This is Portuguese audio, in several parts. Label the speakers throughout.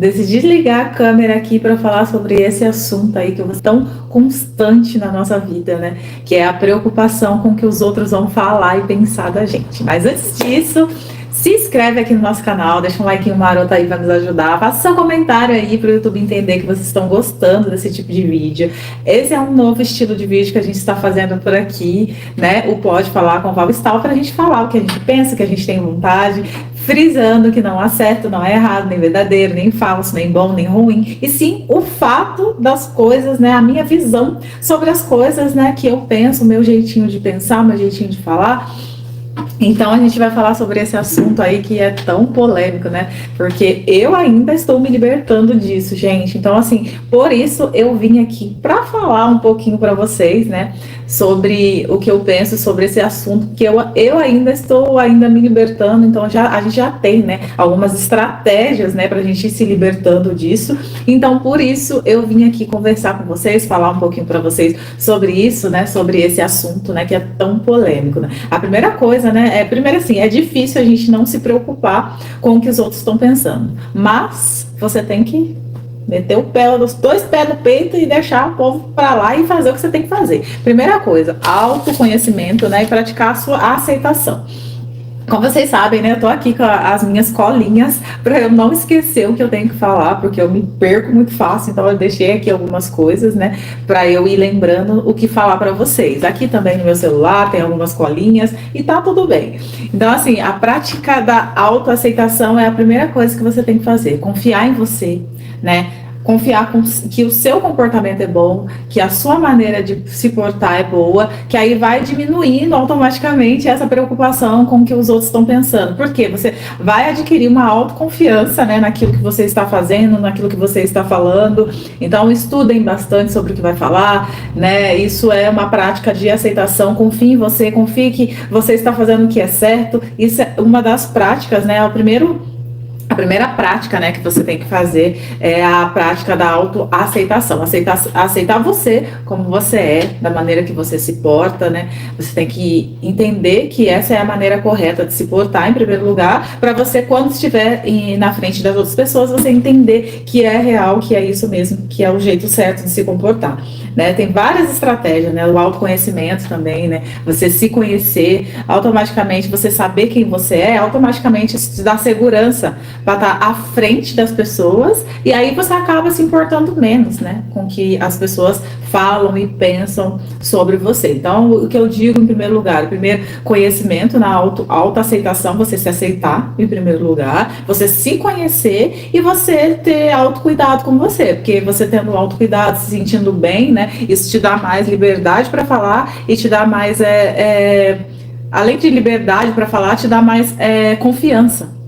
Speaker 1: decidi ligar a câmera aqui para falar sobre esse assunto aí que é tão constante na nossa vida, né? Que é a preocupação com o que os outros vão falar e pensar da gente. Mas antes disso, se inscreve aqui no nosso canal, deixa um like maroto aí para nos ajudar, faça seu comentário aí para o YouTube entender que vocês estão gostando desse tipo de vídeo. Esse é um novo estilo de vídeo que a gente está fazendo por aqui, né? O Pode Falar com Val Stahl, para a gente falar o que a gente pensa, o que a gente tem vontade, frisando que não há certo, não é errado, nem verdadeiro, nem falso, nem bom, nem ruim, e sim o fato das coisas, né? A minha visão sobre as coisas, né? Que eu penso, o meu jeitinho de pensar, o meu jeitinho de falar. Então a gente vai falar sobre esse assunto aí que é tão polêmico, né? Porque eu ainda estou me libertando disso, gente. Então, assim, por isso eu vim aqui para falar um pouquinho para vocês, né? Sobre o que eu penso sobre esse assunto, que eu ainda estou me libertando. Então a gente já tem, né? Algumas estratégias, né? Para a gente ir se libertando disso. Então, por isso eu vim aqui conversar com vocês, falar um pouquinho para vocês sobre isso, né? Sobre esse assunto, né? Que é tão polêmico, né? A primeira coisa, né? Primeiro assim, é difícil a gente não se preocupar com o que os outros estão pensando, mas você tem que meter o pé, os dois pés no peito e deixar o povo para lá e fazer o que você tem que fazer. Primeira coisa, autoconhecimento, né, e praticar a sua aceitação. Como vocês sabem, né, eu tô aqui com as minhas colinhas para eu não esquecer o que eu tenho que falar, porque eu me perco muito fácil, então eu deixei aqui algumas coisas, né, para eu ir lembrando o que falar para vocês. Aqui também no meu celular tem algumas colinhas e tá tudo bem. Então, assim, a prática da autoaceitação é a primeira coisa que você tem que fazer, confiar em você, né? Confiar que o seu comportamento é bom, que a sua maneira de se portar é boa, que aí vai diminuindo automaticamente essa preocupação com o que os outros estão pensando. Porque você vai adquirir uma autoconfiança, né, naquilo que você está fazendo, naquilo que você está falando. Então, estudem bastante sobre o que vai falar, né? Isso é uma prática de aceitação. Confie em você, confie que você está fazendo o que é certo. Isso é uma das práticas, né? A primeira prática, né, que você tem que fazer é a prática da autoaceitação. Aceitar você como você é, da maneira que você se porta, né? Você tem que entender que essa é a maneira correta de se portar, em primeiro lugar, para você, quando estiver na frente das outras pessoas, você entender que é real, que é isso mesmo, que é o jeito certo de se comportar, né? Tem várias estratégias, né? O autoconhecimento também, né? Você se conhecer, automaticamente você saber quem você é, automaticamente isso te dá segurança para estar à frente das pessoas, e aí você acaba se importando menos, né, com o que as pessoas falam e pensam sobre você. Então, o que eu digo em primeiro lugar, primeiro, conhecimento na autoaceitação, você se aceitar em primeiro lugar, você se conhecer e você ter autocuidado com você, porque você tendo autocuidado, se sentindo bem, né, isso te dá mais liberdade para falar e te dá mais, além de liberdade para falar, te dá mais confiança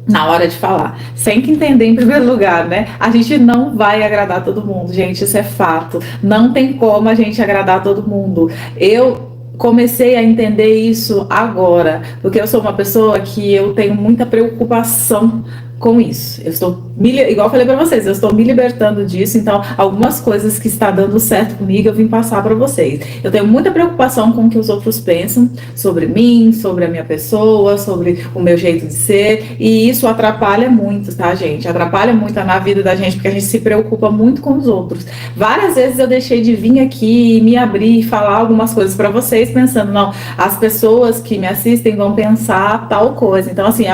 Speaker 1: na hora de falar. Sem que entender, em primeiro lugar, né? A gente não vai agradar todo mundo, gente, isso é fato. Não tem como a gente agradar todo mundo. Eu comecei a entender isso agora, porque eu sou uma pessoa que eu tenho muita preocupação com isso. Eu estou, igual eu falei para vocês, eu estou me libertando disso, então algumas coisas que está dando certo comigo eu vim passar para vocês. Eu tenho muita preocupação com o que os outros pensam sobre mim, sobre a minha pessoa, sobre o meu jeito de ser, e isso atrapalha muito, tá, gente? Atrapalha muito na vida da gente, porque a gente se preocupa muito com os outros. Várias vezes eu deixei de vir aqui e me abrir e falar algumas coisas para vocês, pensando, não, as pessoas que me assistem vão pensar tal coisa. Então, assim,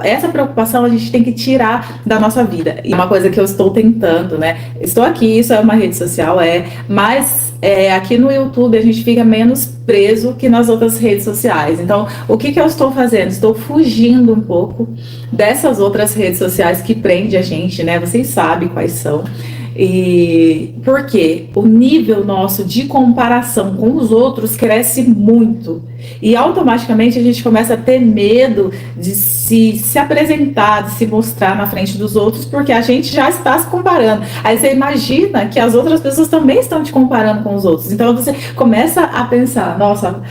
Speaker 1: essa preocupação a gente tem que tirar da nossa vida. E uma coisa que eu estou tentando, né? Estou aqui, isso é uma rede social, mas aqui no YouTube a gente fica menos preso que nas outras redes sociais. Então, o que eu estou fazendo? Estou fugindo um pouco dessas outras redes sociais que prende a gente, né? Vocês sabem quais são. E porque o nível nosso de comparação com os outros cresce muito e automaticamente a gente começa a ter medo de se apresentar, de se mostrar na frente dos outros, porque a gente já está se comparando. Aí você imagina que as outras pessoas também estão te comparando com os outros, então você começa a pensar, nossa,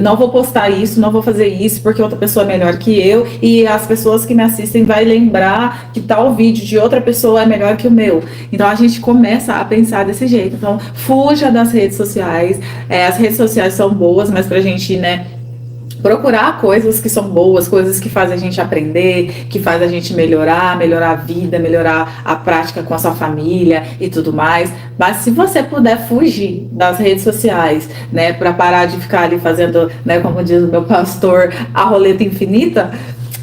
Speaker 1: não vou postar isso, não vou fazer isso porque outra pessoa é melhor que eu, e as pessoas que me assistem vai lembrar que tal vídeo de outra pessoa é melhor que o meu. Então a gente começa a pensar desse jeito. Então fuja das redes sociais. As redes sociais são boas, mas pra gente, né, procurar coisas que são boas, coisas que fazem a gente aprender, que fazem a gente melhorar a vida, melhorar a prática com a sua família e tudo mais. Mas se você puder fugir das redes sociais, né, para parar de ficar ali fazendo, né, como diz o meu pastor, a roleta infinita,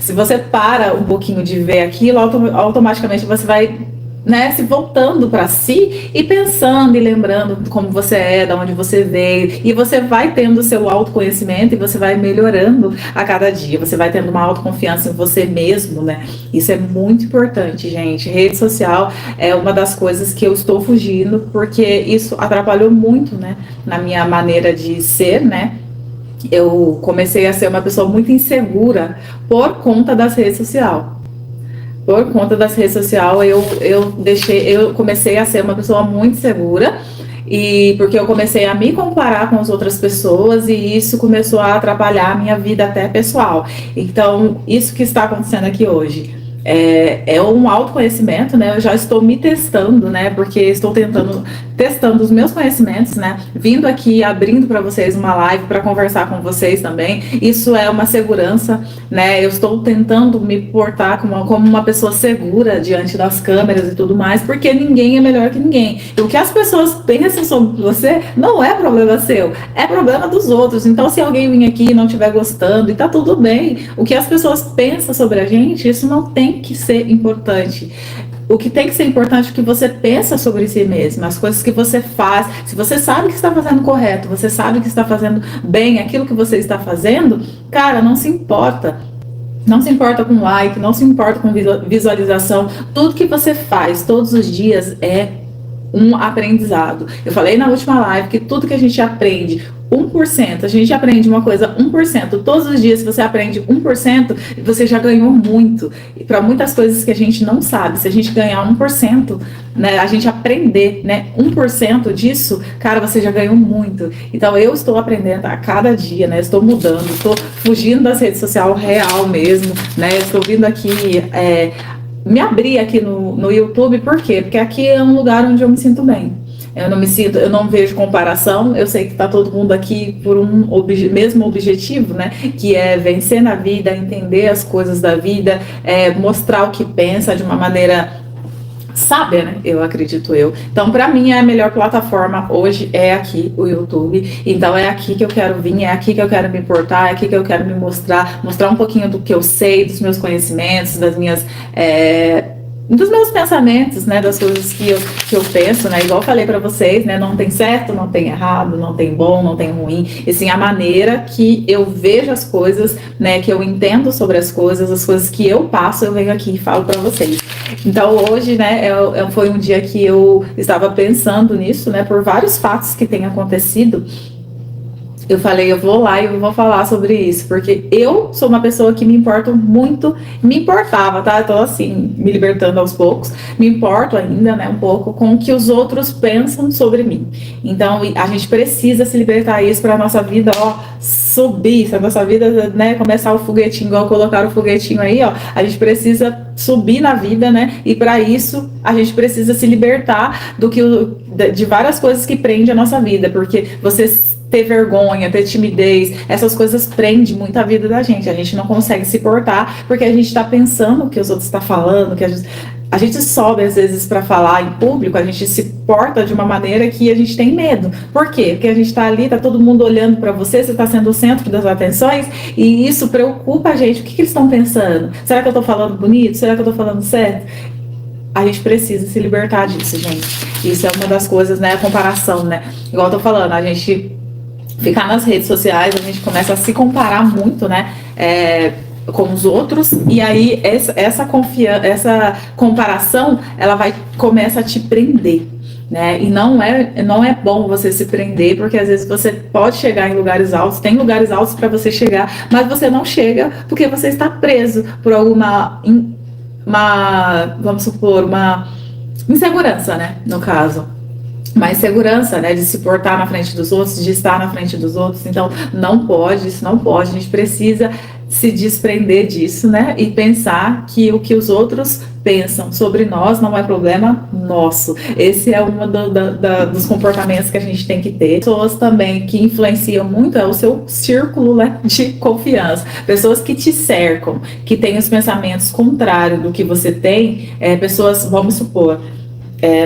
Speaker 1: se você para um pouquinho de ver aquilo, automaticamente você vai, né, se voltando para si e pensando e lembrando como você é, de onde você veio, e você vai tendo o seu autoconhecimento e você vai melhorando a cada dia, você vai tendo uma autoconfiança em você mesmo, né? Isso é muito importante, gente. Rede social é uma das coisas que eu estou fugindo, porque isso atrapalhou muito, né, na minha maneira de ser, né? Eu comecei a ser uma pessoa muito insegura por conta das redes sociais. Por conta das redes sociais, eu comecei a ser uma pessoa muito segura, e porque eu comecei a me comparar com as outras pessoas, e isso começou a atrapalhar a minha vida até pessoal. Então, isso que está acontecendo aqui hoje é um autoconhecimento, né? Eu já estou me testando, né? Porque estou testando os meus conhecimentos, né? Vindo aqui, abrindo para vocês uma live para conversar com vocês também. Isso é uma segurança, né? Eu estou tentando me portar como uma pessoa segura diante das câmeras e tudo mais, porque ninguém é melhor que ninguém. E o que as pessoas pensam sobre você não é problema seu, é problema dos outros. Então, se alguém vir aqui e não estiver gostando, e tá tudo bem. O que as pessoas pensam sobre a gente, isso não tem que ser importante. O que tem que ser importante é o que você pensa sobre si mesmo, as coisas que você faz. Se você sabe que está fazendo correto, você sabe que está fazendo bem aquilo que você está fazendo, cara, não se importa. Não se importa com like, não se importa com visualização. Tudo que você faz todos os dias é um aprendizado. Eu falei na última live que tudo que a gente aprende, 1%, a gente aprende uma coisa 1%, todos os dias. Se você aprende 1%, você já ganhou muito. E para muitas coisas que a gente não sabe, se a gente ganhar 1%, né, a gente aprender, né, 1% disso, cara, você já ganhou muito. Então eu estou aprendendo a cada dia, né, estou mudando, estou fugindo das redes sociais real mesmo, né, estou vindo aqui me abrir aqui no YouTube. Por quê? Porque aqui é um lugar onde eu me sinto bem. Eu não vejo comparação. Eu sei que está todo mundo aqui por um mesmo objetivo, né? Que é vencer na vida, entender as coisas da vida, mostrar o que pensa de uma maneira sábia, né? Eu acredito eu. Então, para mim, a melhor plataforma hoje é aqui, o YouTube. Então, é aqui que eu quero vir, é aqui que eu quero me portar, é aqui que eu quero me mostrar um pouquinho do que eu sei, dos meus conhecimentos, dos meus pensamentos, né, das coisas que eu penso, né, igual eu falei para vocês, né, não tem certo, não tem errado, não tem bom, não tem ruim, e sim a maneira que eu vejo as coisas, né, que eu entendo sobre as coisas que eu passo, eu venho aqui e falo para vocês. Então hoje, né, foi um dia que eu estava pensando nisso, né, por vários fatos que têm acontecido. Eu falei, eu vou lá e eu vou falar sobre isso, porque eu sou uma pessoa que me importo muito, me importava, tá? Eu tô assim, me libertando aos poucos, me importo ainda, né, um pouco com o que os outros pensam sobre mim. Então, a gente precisa se libertar isso para a nossa vida, ó, subir, se a nossa vida, né, começar o foguetinho, igual colocar o foguetinho aí, ó, a gente precisa subir na vida, né, e para isso a gente precisa se libertar de várias coisas que prendem a nossa vida, porque você ter vergonha, ter timidez, essas coisas prendem muito a vida da gente. A gente não consegue se portar porque a gente está pensando o que os outros estão falando, que a gente sobe às vezes para falar em público, a gente se porta de uma maneira que a gente tem medo. Por quê? Porque a gente está ali, tá todo mundo olhando para você está sendo o centro das atenções, e isso preocupa a gente. O que eles estão pensando? Será que eu estou falando bonito? Será que eu estou falando certo? A gente precisa se libertar disso, gente. Isso é uma das coisas, né? A comparação, né? Igual eu tô falando, a gente ficar nas redes sociais, a gente começa a se comparar muito, né, com os outros, e aí essa comparação, ela começa a te prender, né, e não é bom você se prender, porque às vezes você pode chegar em lugares altos, tem lugares altos para você chegar, mas você não chega porque você está preso por vamos supor, uma insegurança, né, no caso. Mais segurança, né, de se portar na frente dos outros, de estar na frente dos outros. Então, isso não pode, a gente precisa se desprender disso, né? E pensar que o que os outros pensam sobre nós não é problema nosso. Esse é um dos comportamentos que a gente tem que ter. Pessoas também que influenciam muito é o seu círculo, né, de confiança. Pessoas que te cercam, que têm os pensamentos contrários do que você tem, pessoas, vamos supor,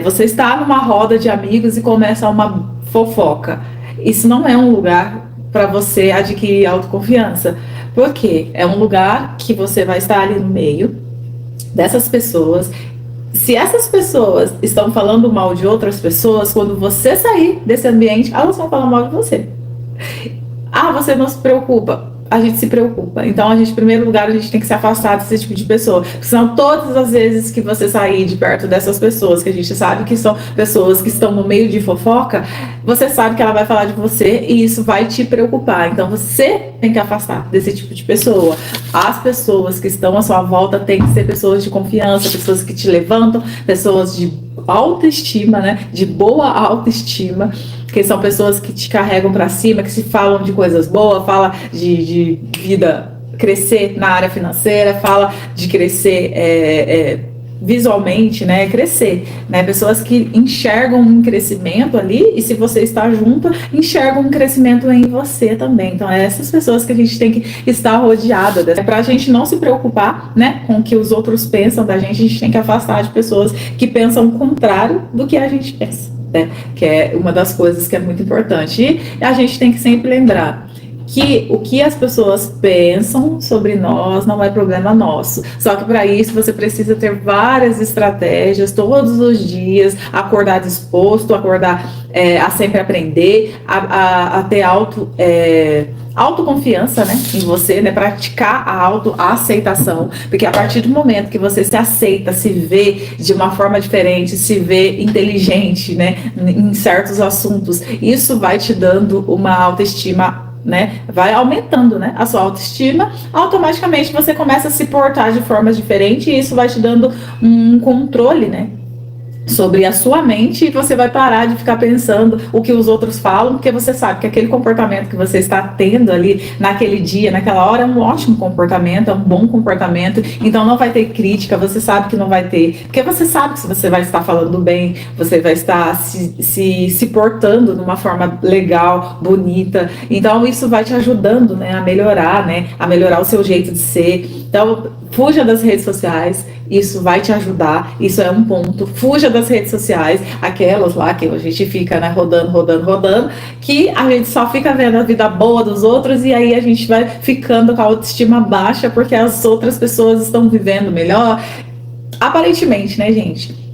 Speaker 1: você está numa roda de amigos e começa uma fofoca. Isso não é um lugar para você adquirir autoconfiança. Por quê? É um lugar que você vai estar ali no meio dessas pessoas. Se essas pessoas estão falando mal de outras pessoas, quando você sair desse ambiente, elas vão falar mal de você. Você não se preocupa. A gente se preocupa. Então, em primeiro lugar, a gente tem que se afastar desse tipo de pessoa. Porque senão, todas as vezes que você sair de perto dessas pessoas, que a gente sabe que são pessoas que estão no meio de fofoca, você sabe que ela vai falar de você e isso vai te preocupar. Então, você tem que afastar desse tipo de pessoa. As pessoas que estão à sua volta têm que ser pessoas de confiança, pessoas que te levantam, pessoas de autoestima, né? De boa autoestima, que são pessoas que te carregam para cima, que se falam de coisas boas, fala de vida, crescer na área financeira, fala de crescer visualmente, né, crescer, né, pessoas que enxergam um crescimento ali e se você está junto, enxergam um crescimento em você também. Então, essas pessoas que a gente tem que estar rodeada, para a gente não se preocupar, né, com o que os outros pensam da gente, a gente tem que afastar de pessoas que pensam o contrário do que a gente pensa, né, que é uma das coisas que é muito importante. E a gente tem que sempre lembrar que o que as pessoas pensam sobre nós não é problema nosso. Só que para isso você precisa ter várias estratégias todos os dias, acordar disposto, acordar a sempre aprender, a ter autoconfiança, né, em você, né, praticar a autoaceitação, porque a partir do momento que você se aceita, se vê de uma forma diferente, se vê inteligente, né, em certos assuntos, isso vai te dando uma autoestima, né, vai aumentando, né, a sua autoestima, automaticamente você começa a se portar de formas diferentes e isso vai te dando um controle, né, sobre a sua mente e você vai parar de ficar pensando o que os outros falam, porque você sabe que aquele comportamento que você está tendo ali naquele dia, naquela hora, é um ótimo comportamento, é um bom comportamento, então não vai ter crítica, você sabe que não vai ter, porque você sabe que você vai estar falando bem, você vai estar se portando de uma forma legal, bonita, então isso vai te ajudando, né, a melhorar o seu jeito de ser. Então, fuja das redes sociais, isso vai te ajudar, isso é um ponto. Fuja das redes sociais, aquelas lá que a gente fica, né, rodando, que a gente só fica vendo a vida boa dos outros e aí a gente vai ficando com a autoestima baixa porque as outras pessoas estão vivendo melhor. Aparentemente, né, gente?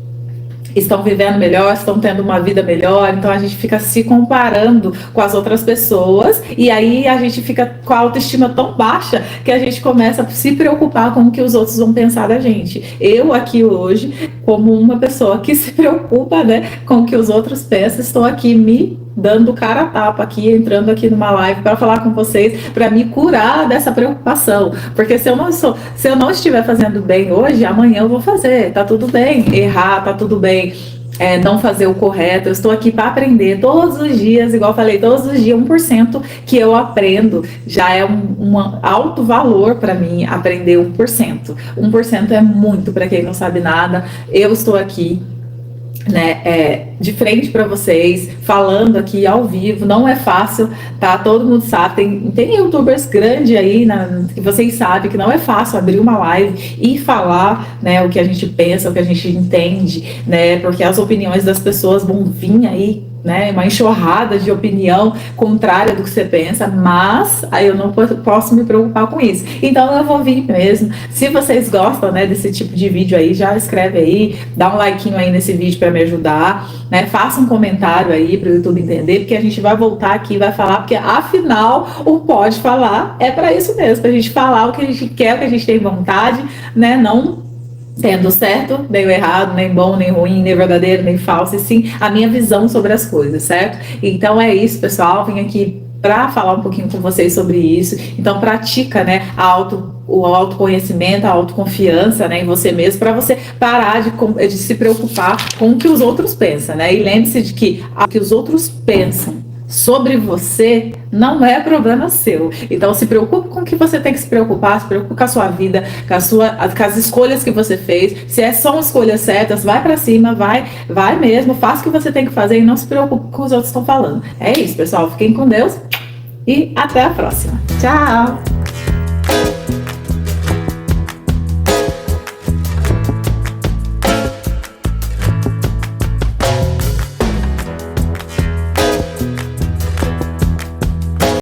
Speaker 1: Estão vivendo melhor, estão tendo uma vida melhor, então a gente fica se comparando com as outras pessoas e aí a gente fica com a autoestima tão baixa que a gente começa a se preocupar com o que os outros vão pensar da gente. Eu aqui hoje, como uma pessoa que se preocupa, né, com o que os outros pensam, estou aqui me dando cara a tapa aqui, entrando aqui numa live para falar com vocês, para me curar dessa preocupação, porque se eu não estiver fazendo bem hoje, amanhã eu vou fazer, tá tudo bem, errar, tá tudo bem, não fazer o correto, eu estou aqui para aprender todos os dias, igual eu falei, todos os dias 1% que eu aprendo, já é um alto valor para mim aprender 1%, 1% é muito para quem não sabe nada, eu estou aqui, né, de frente para vocês, falando aqui ao vivo, não é fácil, tá? Todo mundo sabe, tem youtubers grandes aí, que vocês sabem que não é fácil abrir uma live e falar, né, o que a gente pensa, o que a gente entende, né, porque as opiniões das pessoas vão vir aí, né, uma enxurrada de opinião contrária do que você pensa, mas aí eu não posso me preocupar com isso, então eu vou vir mesmo. Se vocês gostam, né, desse tipo de vídeo aí, já escreve aí, dá um likeinho aí nesse vídeo para me ajudar, né, faça um comentário aí para o YouTube entender, porque a gente vai voltar aqui e vai falar, porque afinal o Pode Falar é para isso mesmo, para a gente falar o que a gente quer, o que a gente tem vontade, né, não tendo certo, nem o errado, nem bom, nem ruim, nem verdadeiro, nem falso, e sim a minha visão sobre as coisas, certo? Então é isso, pessoal, vim aqui para falar um pouquinho com vocês sobre isso. Então pratica, né, o autoconhecimento, a autoconfiança, né, em você mesmo, para você parar de se preocupar com o que os outros pensam, né? E lembre-se de que o que os outros pensam sobre você não é problema seu. Então se preocupe com o que você tem que se preocupar com a sua vida, com as escolhas que você fez. Se são escolhas certas, vai para cima, vai mesmo, faça o que você tem que fazer e não se preocupe com o que os outros estão falando. É isso, pessoal. Fiquem com Deus e até a próxima. Tchau!